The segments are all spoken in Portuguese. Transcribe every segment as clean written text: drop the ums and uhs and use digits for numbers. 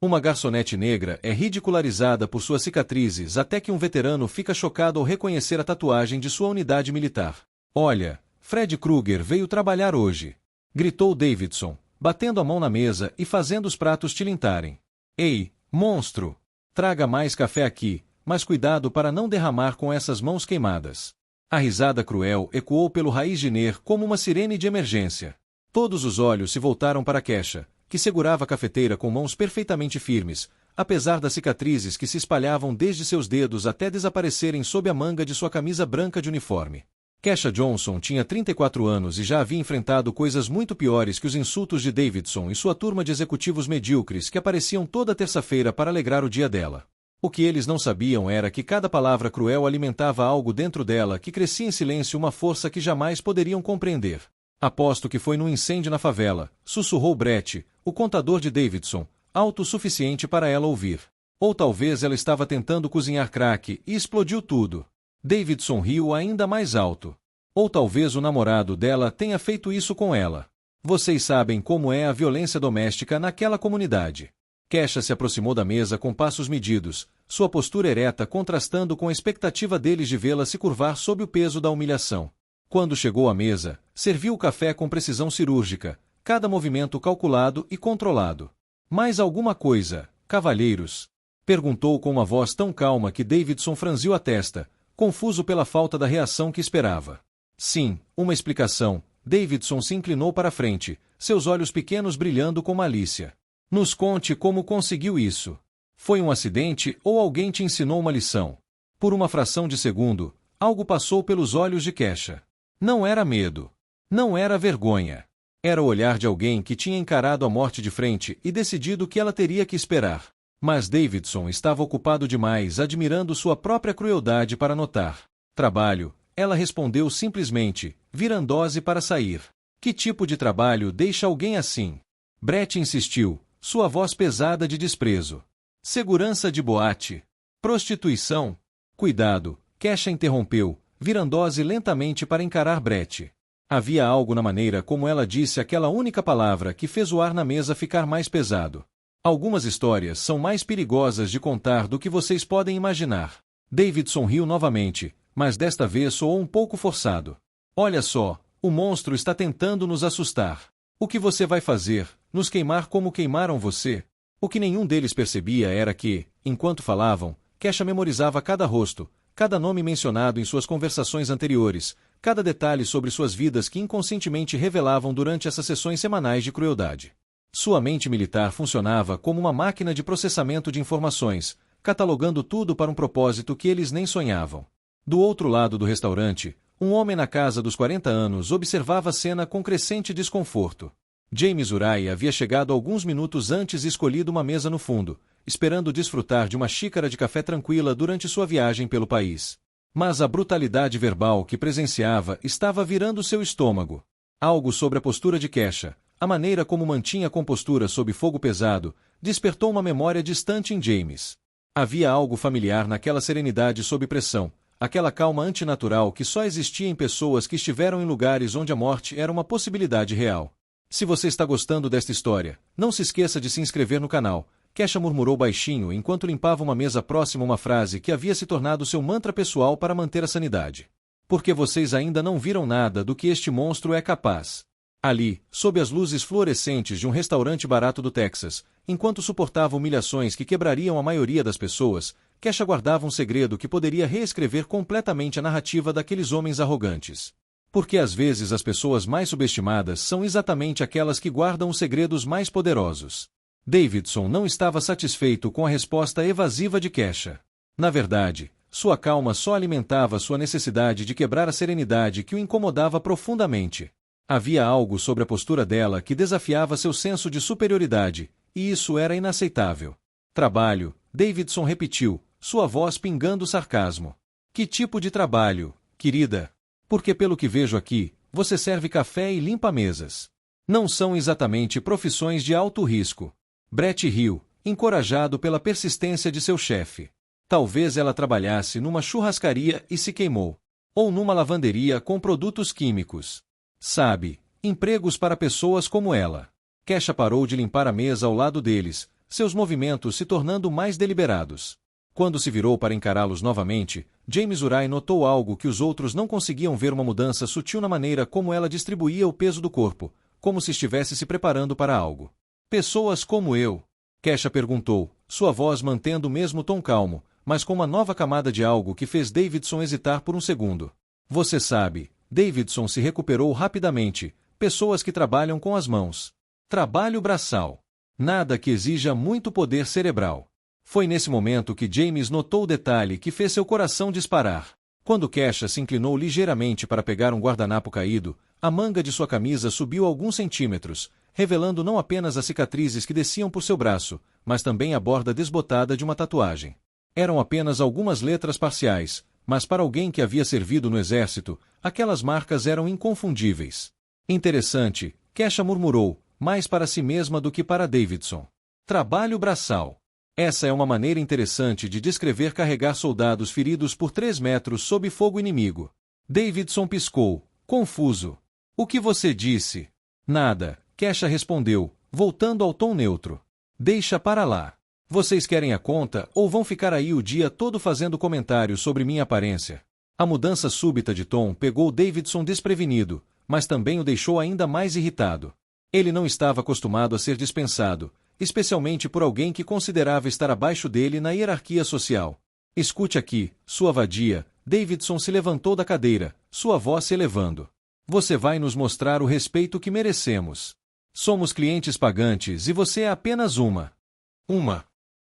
Uma garçonete negra é ridicularizada por suas cicatrizes até que um veterano fica chocado ao reconhecer a tatuagem de sua unidade militar. Olha, Fred Krueger veio trabalhar hoje, gritou Davidson, batendo a mão na mesa e fazendo os pratos tilintarem. Ei, monstro! Traga mais café aqui, mas cuidado para não derramar com essas mãos queimadas. A risada cruel ecoou pelo Raiz Giner como uma sirene de emergência. Todos os olhos se voltaram para Kesha, que segurava a cafeteira com mãos perfeitamente firmes, apesar das cicatrizes que se espalhavam desde seus dedos até desaparecerem sob a manga de sua camisa branca de uniforme. Kesha Johnson tinha 34 anos e já havia enfrentado coisas muito piores que os insultos de Davidson e sua turma de executivos medíocres que apareciam toda terça-feira para alegrar o dia dela. O que eles não sabiam era que cada palavra cruel alimentava algo dentro dela que crescia em silêncio, uma força que jamais poderiam compreender. Aposto que foi num incêndio na favela, sussurrou Brett, o contador de Davidson, alto o suficiente para ela ouvir. Ou talvez ela estava tentando cozinhar crack e explodiu tudo. Davidson riu ainda mais alto. Ou talvez o namorado dela tenha feito isso com ela. Vocês sabem como é a violência doméstica naquela comunidade. Kesha se aproximou da mesa com passos medidos, sua postura ereta contrastando com a expectativa deles de vê-la se curvar sob o peso da humilhação. Quando chegou à mesa, serviu o café com precisão cirúrgica, cada movimento calculado e controlado. Mais alguma coisa, cavalheiros? Perguntou com uma voz tão calma que Davidson franziu a testa, confuso pela falta da reação que esperava. Sim, uma explicação. Davidson se inclinou para a frente, seus olhos pequenos brilhando com malícia. Nos conte como conseguiu isso. Foi um acidente ou alguém te ensinou uma lição? Por uma fração de segundo, algo passou pelos olhos de Kesha. Não era medo. Não era vergonha. Era o olhar de alguém que tinha encarado a morte de frente e decidido que ela teria que esperar. Mas Davidson estava ocupado demais admirando sua própria crueldade para notar. Trabalho, ela respondeu simplesmente, virando-se para sair. Que tipo de trabalho deixa alguém assim? Brett insistiu, sua voz pesada de desprezo. Segurança de boate. Prostituição. Cuidado, Kesha interrompeu, virando-se lentamente para encarar Brett. Havia algo na maneira como ela disse aquela única palavra que fez o ar na mesa ficar mais pesado. Algumas histórias são mais perigosas de contar do que vocês podem imaginar. Davidson riu novamente, mas desta vez soou um pouco forçado. Olha só, o monstro está tentando nos assustar. O que você vai fazer? Nos queimar como queimaram você? O que nenhum deles percebia era que, enquanto falavam, Kesha memorizava cada rosto, cada nome mencionado em suas conversações anteriores, cada detalhe sobre suas vidas que inconscientemente revelavam durante essas sessões semanais de crueldade. Sua mente militar funcionava como uma máquina de processamento de informações, catalogando tudo para um propósito que eles nem sonhavam. Do outro lado do restaurante, um homem na casa dos 40 anos observava a cena com crescente desconforto. James Urai havia chegado alguns minutos antes e escolhido uma mesa no fundo, esperando desfrutar de uma xícara de café tranquila durante sua viagem pelo país. Mas a brutalidade verbal que presenciava estava virando seu estômago. Algo sobre a postura de Kesha, a maneira como mantinha a compostura sob fogo pesado, despertou uma memória distante em James. Havia algo familiar naquela serenidade sob pressão, aquela calma antinatural que só existia em pessoas que estiveram em lugares onde a morte era uma possibilidade real. Se você está gostando desta história, não se esqueça de se inscrever no canal. Kesha murmurou baixinho enquanto limpava uma mesa próxima uma frase que havia se tornado seu mantra pessoal para manter a sanidade. Porque vocês ainda não viram nada do que este monstro é capaz. Ali, sob as luzes fluorescentes de um restaurante barato do Texas, enquanto suportava humilhações que quebrariam a maioria das pessoas, Kesha guardava um segredo que poderia reescrever completamente a narrativa daqueles homens arrogantes. Porque às vezes as pessoas mais subestimadas são exatamente aquelas que guardam os segredos mais poderosos. Davidson não estava satisfeito com a resposta evasiva de Kesha. Na verdade, sua calma só alimentava sua necessidade de quebrar a serenidade que o incomodava profundamente. Havia algo sobre a postura dela que desafiava seu senso de superioridade, e isso era inaceitável. Trabalho, Davidson repetiu, sua voz pingando sarcasmo. Que tipo de trabalho, querida? Porque pelo que vejo aqui, você serve café e limpa mesas. Não são exatamente profissões de alto risco. Brett riu, encorajado pela persistência de seu chefe. Talvez ela trabalhasse numa churrascaria e se queimou. Ou numa lavanderia com produtos químicos. Sabe, empregos para pessoas como ela. Kesha parou de limpar a mesa ao lado deles, seus movimentos se tornando mais deliberados. Quando se virou para encará-los novamente, James Urai notou algo que os outros não conseguiam ver: uma mudança sutil na maneira como ela distribuía o peso do corpo, como se estivesse se preparando para algo. Pessoas como eu? Kesha perguntou, sua voz mantendo o mesmo tom calmo, mas com uma nova camada de algo que fez Davidson hesitar por um segundo. Você sabe, Davidson se recuperou rapidamente, pessoas que trabalham com as mãos. Trabalho braçal. Nada que exija muito poder cerebral. Foi nesse momento que James notou o detalhe que fez seu coração disparar. Quando Kesha se inclinou ligeiramente para pegar um guardanapo caído, a manga de sua camisa subiu alguns centímetros, revelando não apenas as cicatrizes que desciam por seu braço, mas também a borda desbotada de uma tatuagem. Eram apenas algumas letras parciais, mas para alguém que havia servido no exército, aquelas marcas eram inconfundíveis. Interessante, Kesha murmurou, mais para si mesma do que para Davidson. Trabalho braçal. Essa é uma maneira interessante de descrever carregar soldados feridos por 3 metros sob fogo inimigo. Davidson piscou, confuso. O que você disse? Nada, Kesha respondeu, voltando ao tom neutro. Deixa para lá. Vocês querem a conta ou vão ficar aí o dia todo fazendo comentários sobre minha aparência? A mudança súbita de tom pegou Davidson desprevenido, mas também o deixou ainda mais irritado. Ele não estava acostumado a ser dispensado, especialmente por alguém que considerava estar abaixo dele na hierarquia social. Escute aqui, sua vadia. Davidson se levantou da cadeira, sua voz se elevando. Você vai nos mostrar o respeito que merecemos. Somos clientes pagantes e você é apenas uma. Uma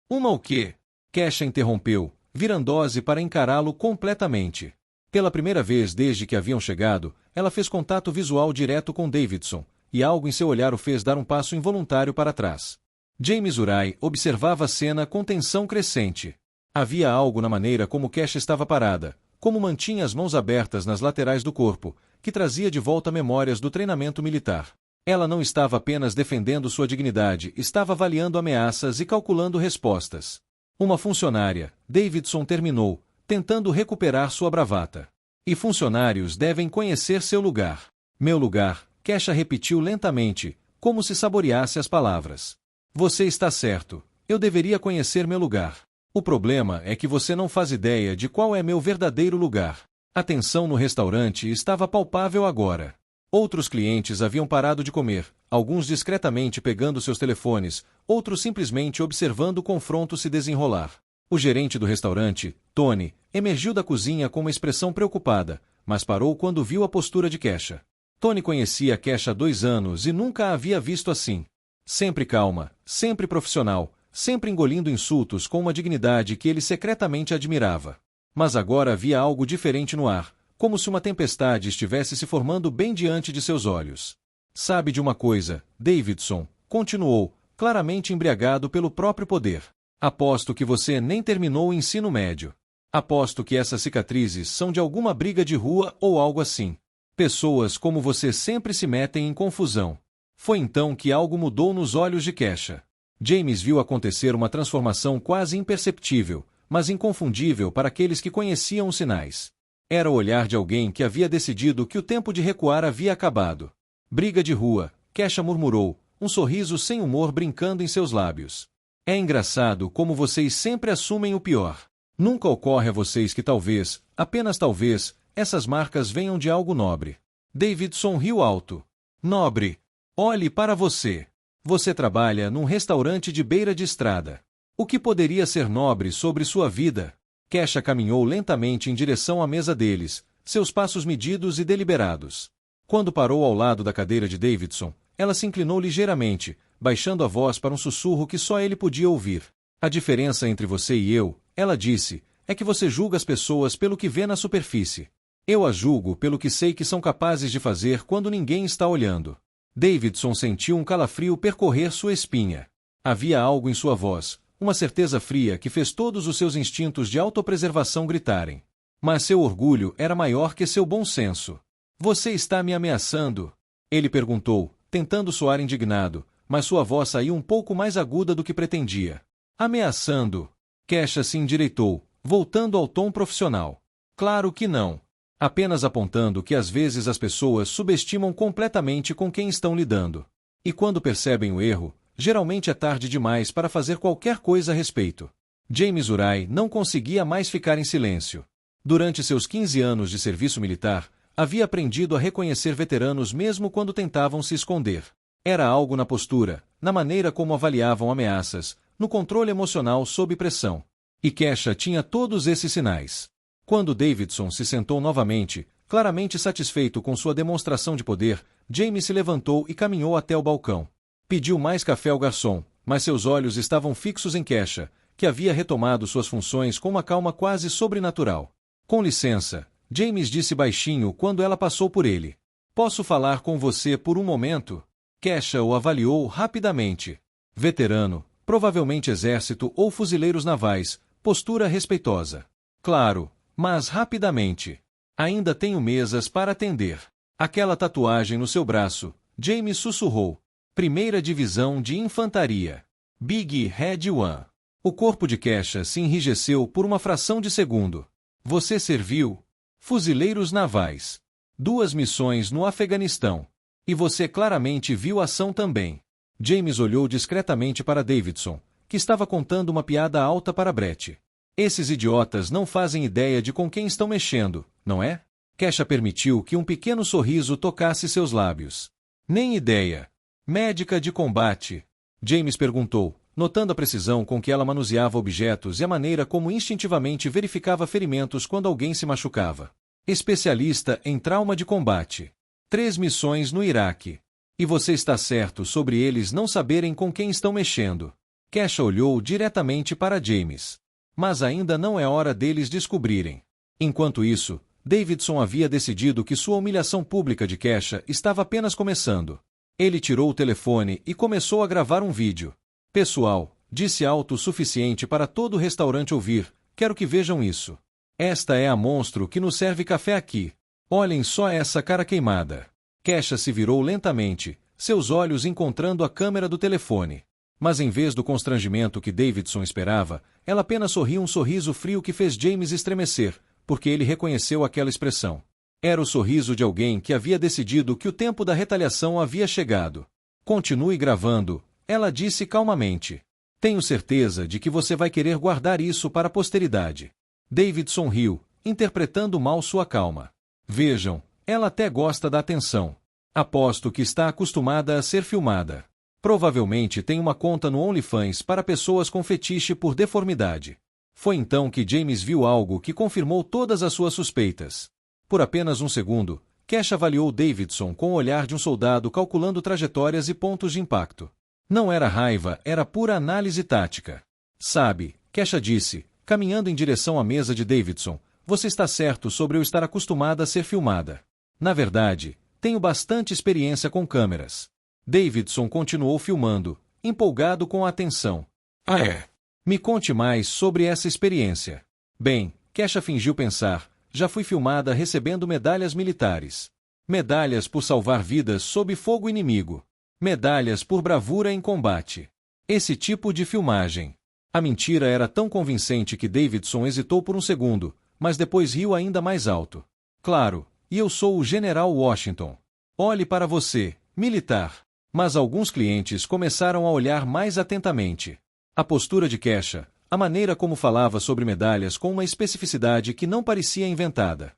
o quê? Kesha interrompeu, virando-se para encará-lo completamente. Pela primeira vez desde que haviam chegado, ela fez contato visual direto com Davidson, e algo em seu olhar o fez dar um passo involuntário para trás. James Urai observava a cena com tensão crescente. Havia algo na maneira como Kesha estava parada, como mantinha as mãos abertas nas laterais do corpo, que trazia de volta memórias do treinamento militar. Ela não estava apenas defendendo sua dignidade, estava avaliando ameaças e calculando respostas. Uma funcionária, Davidson terminou, tentando recuperar sua bravata. E funcionários devem conhecer seu lugar. Meu lugar, Kesha repetiu lentamente, como se saboreasse as palavras. Você está certo, eu deveria conhecer meu lugar. O problema é que você não faz ideia de qual é meu verdadeiro lugar. A tensão no restaurante estava palpável agora. Outros clientes haviam parado de comer, alguns discretamente pegando seus telefones, outros simplesmente observando o confronto se desenrolar. O gerente do restaurante, Tony, emergiu da cozinha com uma expressão preocupada, mas parou quando viu a postura de Kesha. Tony conhecia Kesha há 2 anos e nunca a havia visto assim. Sempre calma, sempre profissional, sempre engolindo insultos com uma dignidade que ele secretamente admirava. Mas agora havia algo diferente no ar, como se uma tempestade estivesse se formando bem diante de seus olhos. Sabe de uma coisa, Davidson, continuou, claramente embriagado pelo próprio poder. Aposto que você nem terminou o ensino médio. Aposto que essas cicatrizes são de alguma briga de rua ou algo assim. Pessoas como você sempre se metem em confusão. Foi então que algo mudou nos olhos de Kesha. James viu acontecer uma transformação quase imperceptível, mas inconfundível para aqueles que conheciam os sinais. Era o olhar de alguém que havia decidido que o tempo de recuar havia acabado. Briga de rua, Kesha murmurou, um sorriso sem humor brincando em seus lábios. É engraçado como vocês sempre assumem o pior. Nunca ocorre a vocês que talvez, apenas talvez, essas marcas venham de algo nobre. Davidson riu alto. Nobre. Olhe para você. Você trabalha num restaurante de beira de estrada. O que poderia ser nobre sobre sua vida? Kesha caminhou lentamente em direção à mesa deles, seus passos medidos e deliberados. Quando parou ao lado da cadeira de Davidson, ela se inclinou ligeiramente, baixando a voz para um sussurro que só ele podia ouvir. A diferença entre você e eu, ela disse, é que você julga as pessoas pelo que vê na superfície. Eu as julgo pelo que sei que são capazes de fazer quando ninguém está olhando. Davidson sentiu um calafrio percorrer sua espinha. Havia algo em sua voz, uma certeza fria que fez todos os seus instintos de autopreservação gritarem. Mas seu orgulho era maior que seu bom senso. Você está me ameaçando? Ele perguntou, tentando soar indignado, mas sua voz saiu um pouco mais aguda do que pretendia. Ameaçando? Kesha se endireitou, voltando ao tom profissional. Claro que não. Apenas apontando que às vezes as pessoas subestimam completamente com quem estão lidando. E quando percebem o erro, Geralmente é tarde demais para fazer qualquer coisa a respeito. James Urai não conseguia mais ficar em silêncio. Durante seus 15 anos de serviço militar, havia aprendido a reconhecer veteranos mesmo quando tentavam se esconder. Era algo na postura, na maneira como avaliavam ameaças, no controle emocional sob pressão. E Kesha tinha todos esses sinais. Quando Davidson se sentou novamente, claramente satisfeito com sua demonstração de poder, James se levantou e caminhou até o balcão. Pediu mais café ao garçom, mas seus olhos estavam fixos em Kesha, que havia retomado suas funções com uma calma quase sobrenatural. Com licença, James disse baixinho quando ela passou por ele. Posso falar com você por um momento? Kesha o avaliou rapidamente. Veterano, provavelmente exército ou fuzileiros navais, postura respeitosa. Claro, mas rapidamente. Ainda tenho mesas para atender. Aquela tatuagem no seu braço, James sussurrou. Primeira Divisão de Infantaria. Big Red One. O corpo de Kesha se enrijeceu por uma fração de segundo. Você serviu? Fuzileiros navais. 2 missões no Afeganistão. E você claramente viu ação também. James olhou discretamente para Davidson, que estava contando uma piada alta para Brett. Esses idiotas não fazem ideia de com quem estão mexendo, não é? Kesha permitiu que um pequeno sorriso tocasse seus lábios. Nem ideia. Médica de combate? James perguntou, notando a precisão com que ela manuseava objetos e a maneira como instintivamente verificava ferimentos quando alguém se machucava. Especialista em trauma de combate. 3 missões no Iraque. E você está certo sobre eles não saberem com quem estão mexendo. Kesha olhou diretamente para James. Mas ainda não é hora deles descobrirem. Enquanto isso, Davidson havia decidido que sua humilhação pública de Kesha estava apenas começando. Ele tirou o telefone e começou a gravar um vídeo. Pessoal, disse alto o suficiente para todo o restaurante ouvir, quero que vejam isso. Esta é a monstro que nos serve café aqui. Olhem só essa cara queimada. Kesha se virou lentamente, seus olhos encontrando a câmera do telefone. Mas em vez do constrangimento que Davidson esperava, ela apenas sorriu um sorriso frio que fez James estremecer, porque ele reconheceu aquela expressão. Era o sorriso de alguém que havia decidido que o tempo da retaliação havia chegado. Continue gravando, ela disse calmamente. Tenho certeza de que você vai querer guardar isso para a posteridade. Davidson riu, interpretando mal sua calma. Vejam, ela até gosta da atenção. Aposto que está acostumada a ser filmada. Provavelmente tem uma conta no OnlyFans para pessoas com fetiche por deformidade. Foi então que James viu algo que confirmou todas as suas suspeitas. Por apenas um segundo, Kesha avaliou Davidson com o olhar de um soldado calculando trajetórias e pontos de impacto. Não era raiva, era pura análise tática. Sabe, Kesha disse, caminhando em direção à mesa de Davidson, você está certo sobre eu estar acostumada a ser filmada. Na verdade, tenho bastante experiência com câmeras. Davidson continuou filmando, empolgado com a atenção. Ah é? Me conte mais sobre essa experiência. Bem, Kesha fingiu pensar, já fui filmada recebendo medalhas militares. Medalhas por salvar vidas sob fogo inimigo. Medalhas por bravura em combate. Esse tipo de filmagem. A mentira era tão convincente que Davidson hesitou por um segundo, mas depois riu ainda mais alto. Claro, e eu sou o General Washington. Olhe para você, militar. Mas alguns clientes começaram a olhar mais atentamente. A postura de Kesha, a maneira como falava sobre medalhas com uma especificidade que não parecia inventada.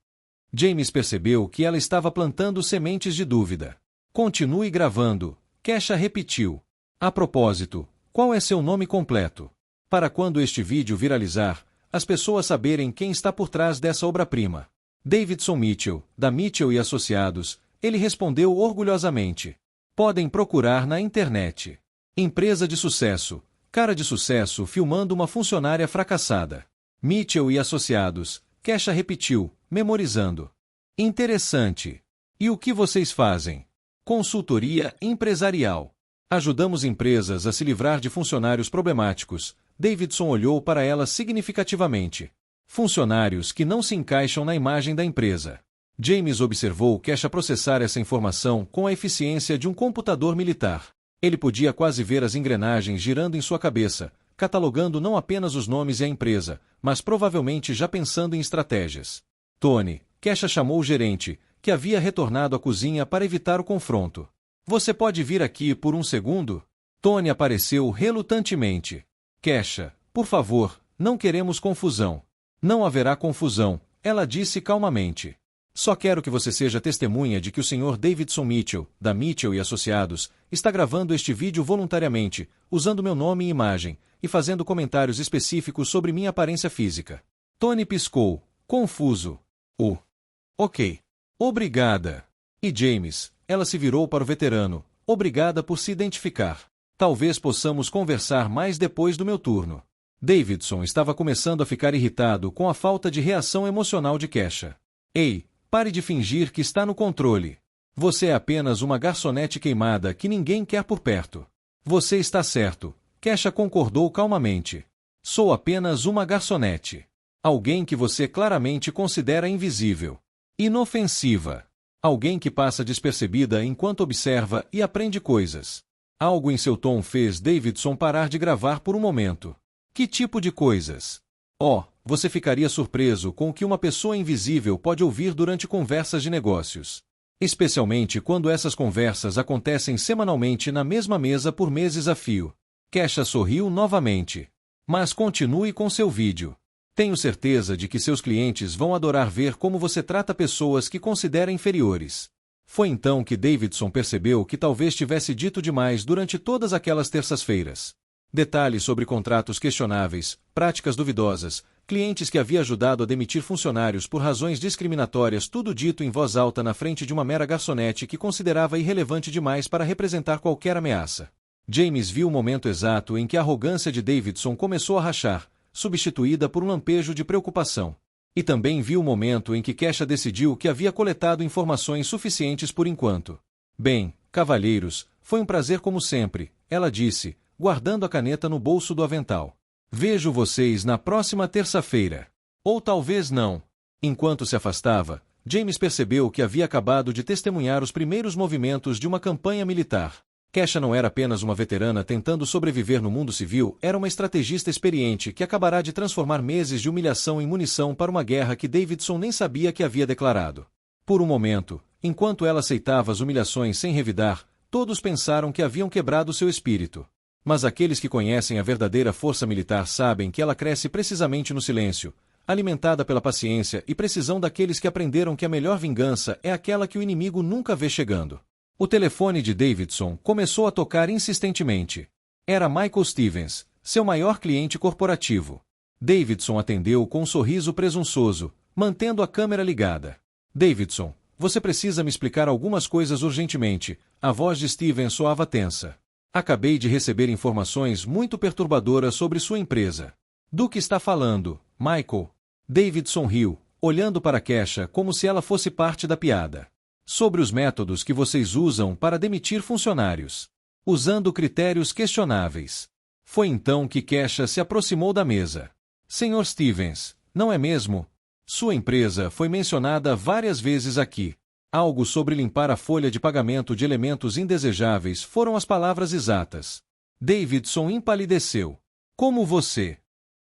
James percebeu que ela estava plantando sementes de dúvida. Continue gravando, Kesha repetiu. A propósito, qual é seu nome completo? Para quando este vídeo viralizar, as pessoas saberem quem está por trás dessa obra-prima. Davidson Mitchell, da Mitchell e Associados, ele respondeu orgulhosamente. Podem procurar na internet. Empresa de sucesso. Cara de sucesso filmando uma funcionária fracassada. Mitchell e Associados, Kesha repetiu, memorizando. Interessante. E o que vocês fazem? Consultoria empresarial. Ajudamos empresas a se livrar de funcionários problemáticos. Davidson olhou para ela significativamente. Funcionários que não se encaixam na imagem da empresa. James observou Kesha processar essa informação com a eficiência de um computador militar. Ele podia quase ver as engrenagens girando em sua cabeça, catalogando não apenas os nomes e a empresa, mas provavelmente já pensando em estratégias. Tony, Kesha chamou o gerente, que havia retornado à cozinha para evitar o confronto. Você pode vir aqui por um segundo? Tony apareceu relutantemente. Kesha, por favor, não queremos confusão. Não haverá confusão, ela disse calmamente. Só quero que você seja testemunha de que o Sr. Davidson Mitchell, da Mitchell e Associados, está gravando este vídeo voluntariamente, usando meu nome e imagem, e fazendo comentários específicos sobre minha aparência física. Tony piscou, confuso. Ok. Obrigada. E James, ela se virou para o veterano. Obrigada por se identificar. Talvez possamos conversar mais depois do meu turno. Davidson estava começando a ficar irritado com a falta de reação emocional de Kesha. Ei, pare de fingir que está no controle. Você é apenas uma garçonete queimada que ninguém quer por perto. Você está certo, Kesha concordou calmamente. Sou apenas uma garçonete. Alguém que você claramente considera invisível. Inofensiva. Alguém que passa despercebida enquanto observa e aprende coisas. Algo em seu tom fez Davidson parar de gravar por um momento. Que tipo de coisas? Você ficaria surpreso com o que uma pessoa invisível pode ouvir durante conversas de negócios. Especialmente quando essas conversas acontecem semanalmente na mesma mesa por meses a fio. Kesha sorriu novamente. Mas continue com seu vídeo. Tenho certeza de que seus clientes vão adorar ver como você trata pessoas que considera inferiores. Foi então que Davidson percebeu que talvez tivesse dito demais durante todas aquelas terças-feiras. Detalhes sobre contratos questionáveis, práticas duvidosas, clientes que havia ajudado a demitir funcionários por razões discriminatórias, tudo dito em voz alta na frente de uma mera garçonete que considerava irrelevante demais para representar qualquer ameaça. James viu o momento exato em que a arrogância de Davidson começou a rachar, substituída por um lampejo de preocupação. E também viu o momento em que Kesha decidiu que havia coletado informações suficientes por enquanto. Bem, cavalheiros, foi um prazer como sempre, ela disse, guardando a caneta no bolso do avental. Vejo vocês na próxima terça-feira. Ou talvez não. Enquanto se afastava, James percebeu que havia acabado de testemunhar os primeiros movimentos de uma campanha militar. Kesha não era apenas uma veterana tentando sobreviver no mundo civil, era uma estrategista experiente que acabará de transformar meses de humilhação em munição para uma guerra que Davidson nem sabia que havia declarado. Por um momento, enquanto ela aceitava as humilhações sem revidar, todos pensaram que haviam quebrado seu espírito. Mas aqueles que conhecem a verdadeira força militar sabem que ela cresce precisamente no silêncio, alimentada pela paciência e precisão daqueles que aprenderam que a melhor vingança é aquela que o inimigo nunca vê chegando. O telefone de Davidson começou a tocar insistentemente. Era Michael Stevens, seu maior cliente corporativo. Davidson atendeu com um sorriso presunçoso, mantendo a câmera ligada. Davidson, você precisa me explicar algumas coisas urgentemente. A voz de Stevens soava tensa. Acabei de receber informações muito perturbadoras sobre sua empresa. Do que está falando, Michael? Davidson riu, olhando para Kesha como se ela fosse parte da piada. Sobre os métodos que vocês usam para demitir funcionários. Usando critérios questionáveis. Foi então que Kesha se aproximou da mesa. Sr. Stevens, não é mesmo? Sua empresa foi mencionada várias vezes aqui. Algo sobre limpar a folha de pagamento de elementos indesejáveis foram as palavras exatas. Davidson empalideceu. Como você?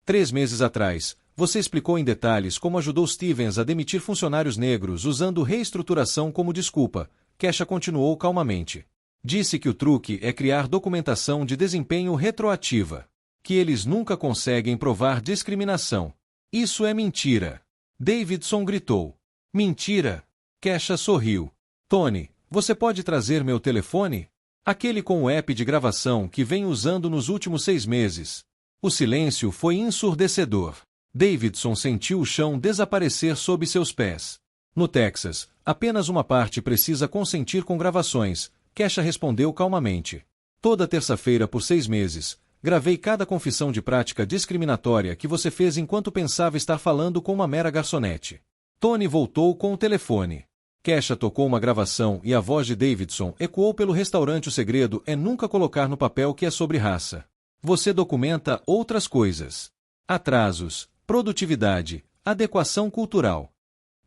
3 meses atrás, você explicou em detalhes como ajudou Stevens a demitir funcionários negros usando reestruturação como desculpa. Kesha continuou calmamente. Disse que o truque é criar documentação de desempenho retroativa. Que eles nunca conseguem provar discriminação. Isso é mentira. Davidson gritou. Mentira? Kesha sorriu. Tony, você pode trazer meu telefone? Aquele com o app de gravação que venho usando nos últimos 6 meses. O silêncio foi ensurdecedor. Davidson sentiu o chão desaparecer sob seus pés. No Texas, apenas uma parte precisa consentir com gravações, Kesha respondeu calmamente. Toda terça-feira por 6 meses, gravei cada confissão de prática discriminatória que você fez enquanto pensava estar falando com uma mera garçonete. Tony voltou com o telefone. Kesha tocou uma gravação e a voz de Davidson ecoou pelo restaurante. O segredo é nunca colocar no papel que é sobre raça. Você documenta outras coisas. Atrasos, produtividade, adequação cultural.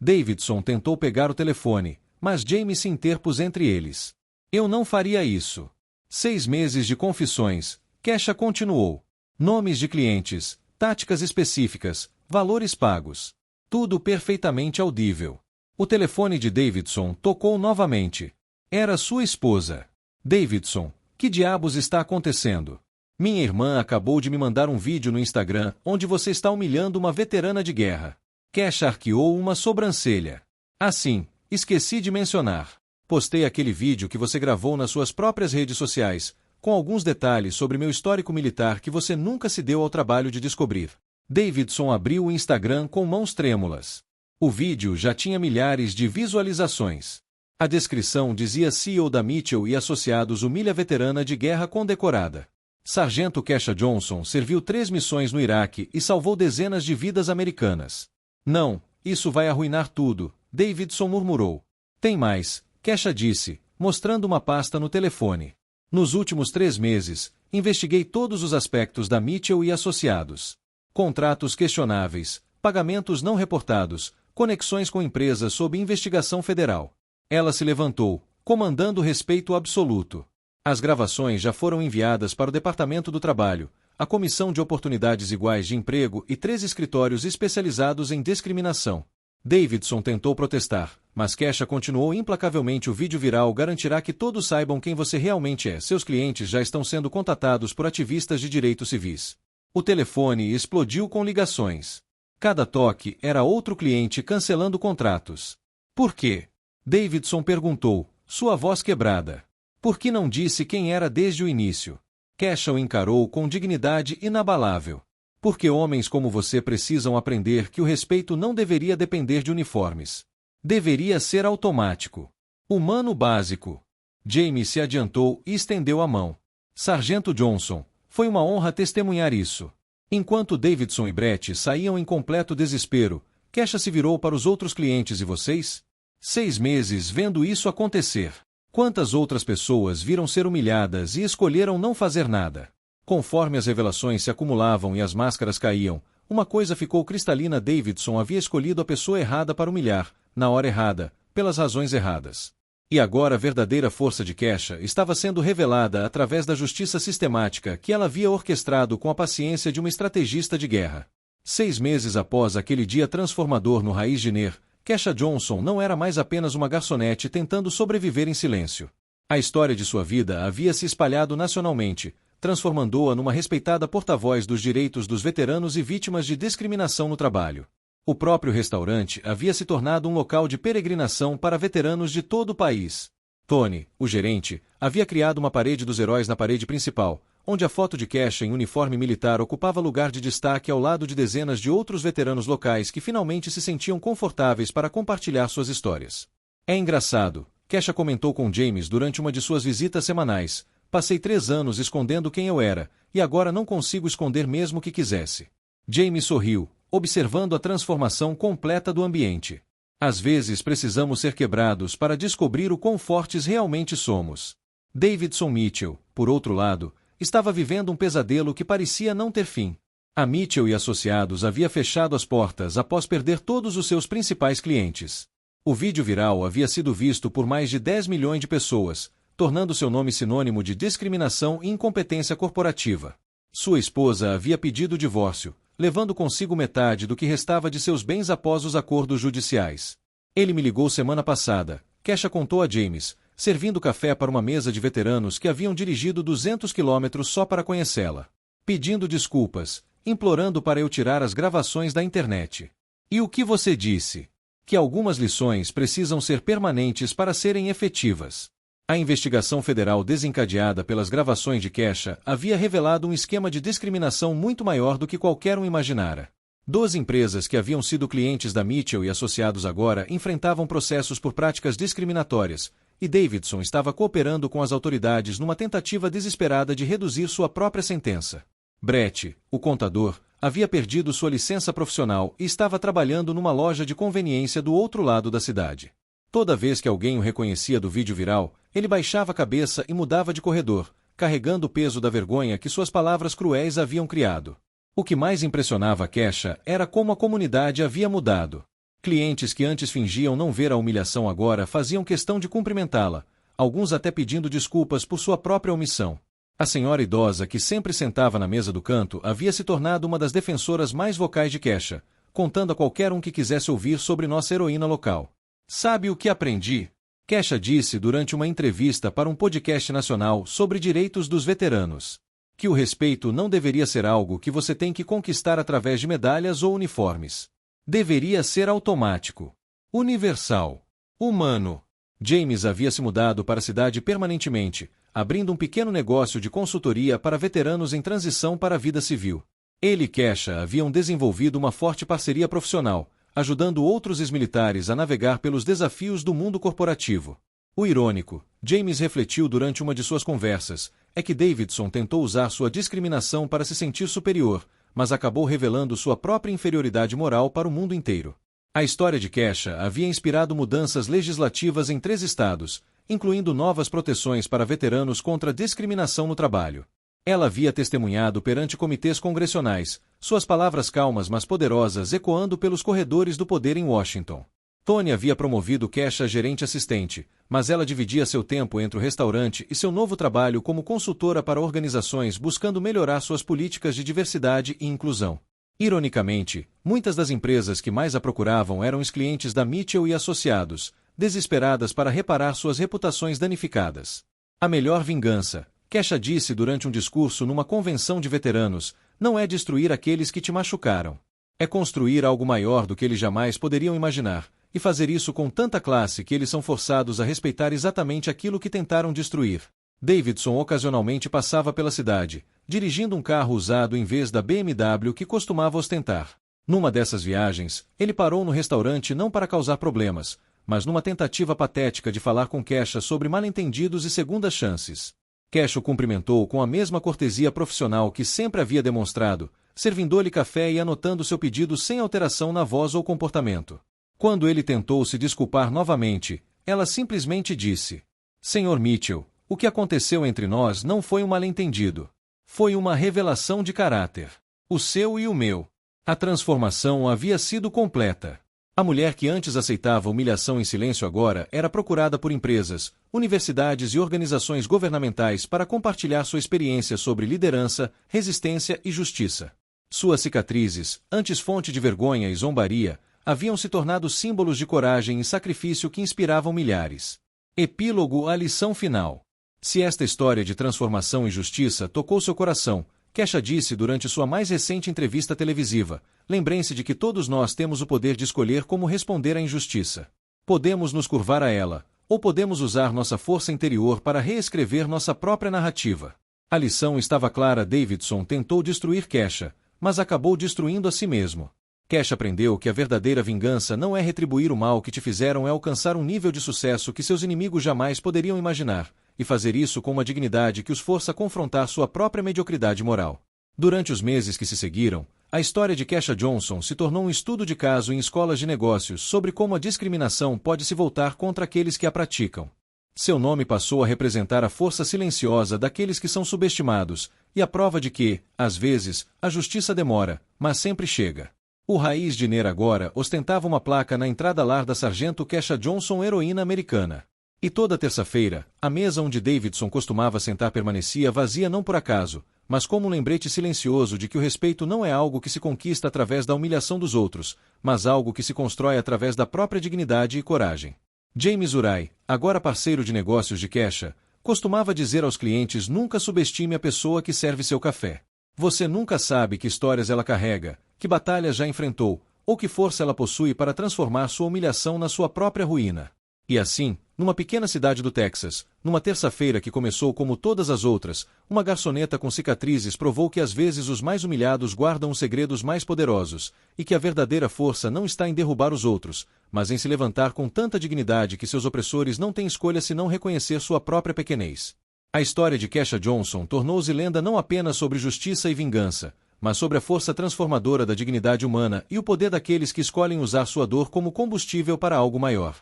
Davidson tentou pegar o telefone, mas James se interpôs entre eles. Eu não faria isso. 6 meses de confissões, Kesha continuou. Nomes de clientes, táticas específicas, valores pagos. Tudo perfeitamente audível. O telefone de Davidson tocou novamente. Era sua esposa. Davidson, Que diabos está acontecendo? Minha irmã acabou de me mandar um vídeo no Instagram onde você está humilhando uma veterana de guerra. Kesha arqueou uma sobrancelha. Assim, esqueci de mencionar. Postei aquele vídeo que você gravou nas suas próprias redes sociais, com alguns detalhes sobre meu histórico militar que você nunca se deu ao trabalho de descobrir. Davidson abriu o Instagram com mãos trêmulas. O vídeo já tinha milhares de visualizações. A descrição dizia: CEO da Mitchell e Associados humilha veterana de guerra condecorada. Sargento Kesha Johnson serviu 3 missões no Iraque e salvou dezenas de vidas americanas. Não, isso vai arruinar tudo, Davidson murmurou. Tem mais, Kesha disse, mostrando uma pasta no telefone. Nos últimos 3 meses, investiguei todos os aspectos da Mitchell e Associados. Contratos questionáveis, pagamentos não reportados, conexões com empresas sob investigação federal. Ela se levantou, comandando respeito absoluto. As gravações já foram enviadas para o Departamento do Trabalho, a Comissão de Oportunidades Iguais de Emprego e 3 escritórios especializados em discriminação. Davidson tentou protestar, mas Kesha continuou implacavelmente. O vídeo viral garantirá que todos saibam quem você realmente é. Seus clientes já estão sendo contatados por ativistas de direitos civis. O telefone explodiu com ligações. Cada toque era outro cliente cancelando contratos. Por quê? Davidson perguntou, sua voz quebrada. Por que não disse quem era desde o início? Kesha o encarou com dignidade inabalável. Porque homens como você precisam aprender que o respeito não deveria depender de uniformes. Deveria ser automático. Humano básico. Jamie se adiantou e estendeu a mão. Sargento Johnson, foi uma honra testemunhar isso. Enquanto Davidson e Brett saíam em completo desespero, Kesha se virou para os outros clientes. E vocês? 6 meses vendo isso acontecer. Quantas outras pessoas viram ser humilhadas e escolheram não fazer nada? Conforme as revelações se acumulavam e as máscaras caíam, uma coisa ficou cristalina: Davidson havia escolhido a pessoa errada para humilhar, na hora errada, pelas razões erradas. E agora a verdadeira força de Kesha estava sendo revelada através da justiça sistemática que ela havia orquestrado com a paciência de uma estrategista de guerra. 6 meses após aquele dia transformador no Raiz de Ner, Kesha Johnson não era mais apenas uma garçonete tentando sobreviver em silêncio. A história de sua vida havia se espalhado nacionalmente, transformando-a numa respeitada porta-voz dos direitos dos veteranos e vítimas de discriminação no trabalho. O próprio restaurante havia se tornado um local de peregrinação para veteranos de todo o país. Tony, o gerente, havia criado uma parede dos heróis na parede principal, onde a foto de Kesha em uniforme militar ocupava lugar de destaque ao lado de dezenas de outros veteranos locais que finalmente se sentiam confortáveis para compartilhar suas histórias. É engraçado, Kesha comentou com James durante uma de suas visitas semanais. Passei 3 anos escondendo quem eu era, e agora não consigo esconder mesmo que quisesse. James sorriu, observando a transformação completa do ambiente. Às vezes precisamos ser quebrados para descobrir o quão fortes realmente somos. Davidson Mitchell, por outro lado, estava vivendo um pesadelo que parecia não ter fim. A Mitchell e Associados havia fechado as portas após perder todos os seus principais clientes. O vídeo viral havia sido visto por mais de 10 milhões de pessoas, tornando seu nome sinônimo de discriminação e incompetência corporativa. Sua esposa havia pedido o divórcio, levando consigo metade do que restava de seus bens após os acordos judiciais. Ele me ligou semana passada, Kesha contou a James, servindo café para uma mesa de veteranos que haviam dirigido 200 quilômetros só para conhecê-la. Pedindo desculpas, implorando para eu tirar as gravações da internet. E o que você disse? Que algumas lições precisam ser permanentes para serem efetivas. A investigação federal desencadeada pelas gravações de Kesha havia revelado um esquema de discriminação muito maior do que qualquer um imaginara. 12 empresas que haviam sido clientes da Mitchell e Associados agora enfrentavam processos por práticas discriminatórias, e Davidson estava cooperando com as autoridades numa tentativa desesperada de reduzir sua própria sentença. Brett, o contador, havia perdido sua licença profissional e estava trabalhando numa loja de conveniência do outro lado da cidade. Toda vez que alguém o reconhecia do vídeo viral, ele baixava a cabeça e mudava de corredor, carregando o peso da vergonha que suas palavras cruéis haviam criado. O que mais impressionava Kesha era como a comunidade havia mudado. Clientes que antes fingiam não ver a humilhação agora faziam questão de cumprimentá-la, alguns até pedindo desculpas por sua própria omissão. A senhora idosa que sempre sentava na mesa do canto havia se tornado uma das defensoras mais vocais de Kesha, contando a qualquer um que quisesse ouvir sobre nossa heroína local. Sabe o que aprendi? Kesha disse durante uma entrevista para um podcast nacional sobre direitos dos veteranos que o respeito não deveria ser algo que você tem que conquistar através de medalhas ou uniformes. Deveria ser automático, universal, humano. James havia se mudado para a cidade permanentemente, abrindo um pequeno negócio de consultoria para veteranos em transição para a vida civil. Ele e Kesha haviam desenvolvido uma forte parceria profissional, ajudando outros ex-militares a navegar pelos desafios do mundo corporativo. O irônico, James refletiu durante uma de suas conversas, é que Davidson tentou usar sua discriminação para se sentir superior, mas acabou revelando sua própria inferioridade moral para o mundo inteiro. A história de Kesha havia inspirado mudanças legislativas em 3 estados, incluindo novas proteções para veteranos contra discriminação no trabalho. Ela havia testemunhado perante comitês congressionais, suas palavras calmas mas poderosas ecoando pelos corredores do poder em Washington. Tony havia promovido Kesha a gerente assistente, mas ela dividia seu tempo entre o restaurante e seu novo trabalho como consultora para organizações buscando melhorar suas políticas de diversidade e inclusão. Ironicamente, muitas das empresas que mais a procuravam eram os clientes da Mitchell e Associados, desesperadas para reparar suas reputações danificadas. A melhor vingança, Kesha disse durante um discurso numa convenção de veteranos, não é destruir aqueles que te machucaram. É construir algo maior do que eles jamais poderiam imaginar, e fazer isso com tanta classe que eles são forçados a respeitar exatamente aquilo que tentaram destruir. Davidson ocasionalmente passava pela cidade, dirigindo um carro usado em vez da BMW que costumava ostentar. Numa dessas viagens, ele parou no restaurante não para causar problemas, mas numa tentativa patética de falar com Kesha sobre mal-entendidos e segundas chances. Kesha o cumprimentou com a mesma cortesia profissional que sempre havia demonstrado, servindo-lhe café e anotando seu pedido sem alteração na voz ou comportamento. Quando ele tentou se desculpar novamente, ela simplesmente disse: "Sr. Mitchell, o que aconteceu entre nós não foi um mal-entendido. Foi uma revelação de caráter. O seu e o meu. A transformação havia sido completa." A mulher que antes aceitava humilhação em silêncio agora era procurada por empresas, universidades e organizações governamentais para compartilhar sua experiência sobre liderança, resistência e justiça. Suas cicatrizes, antes fonte de vergonha e zombaria, haviam se tornado símbolos de coragem e sacrifício que inspiravam milhares. Epílogo à lição final. Se esta história de transformação e justiça tocou seu coração, Kesha disse durante sua mais recente entrevista televisiva, lembrem-se de que todos nós temos o poder de escolher como responder à injustiça. Podemos nos curvar a ela, ou podemos usar nossa força interior para reescrever nossa própria narrativa. A lição estava clara. Davidson tentou destruir Kesha, mas acabou destruindo a si mesmo. Kesha aprendeu que a verdadeira vingança não é retribuir o mal que te fizeram, é alcançar um nível de sucesso que seus inimigos jamais poderiam imaginar, e fazer isso com uma dignidade que os força a confrontar sua própria mediocridade moral. Durante os meses que se seguiram, a história de Kesha Johnson se tornou um estudo de caso em escolas de negócios sobre como a discriminação pode se voltar contra aqueles que a praticam. Seu nome passou a representar a força silenciosa daqueles que são subestimados, e a prova de que, às vezes, a justiça demora, mas sempre chega. O Raiz Dinner agora ostentava uma placa na entrada lar da Sargento Kesha Johnson, heroína americana. E toda terça-feira, a mesa onde Davidson costumava sentar permanecia vazia não por acaso, mas como um lembrete silencioso de que o respeito não é algo que se conquista através da humilhação dos outros, mas algo que se constrói através da própria dignidade e coragem. James Urai, agora parceiro de negócios de Kesha, costumava dizer aos clientes: nunca subestime a pessoa que serve seu café. Você nunca sabe que histórias ela carrega, que batalhas já enfrentou, ou que força ela possui para transformar sua humilhação na sua própria ruína. E assim, numa pequena cidade do Texas, numa terça-feira que começou como todas as outras, uma garçoneta com cicatrizes provou que às vezes os mais humilhados guardam os segredos mais poderosos, e que a verdadeira força não está em derrubar os outros, mas em se levantar com tanta dignidade que seus opressores não têm escolha senão reconhecer sua própria pequenez. A história de Kesha Johnson tornou-se lenda não apenas sobre justiça e vingança, mas sobre a força transformadora da dignidade humana e o poder daqueles que escolhem usar sua dor como combustível para algo maior.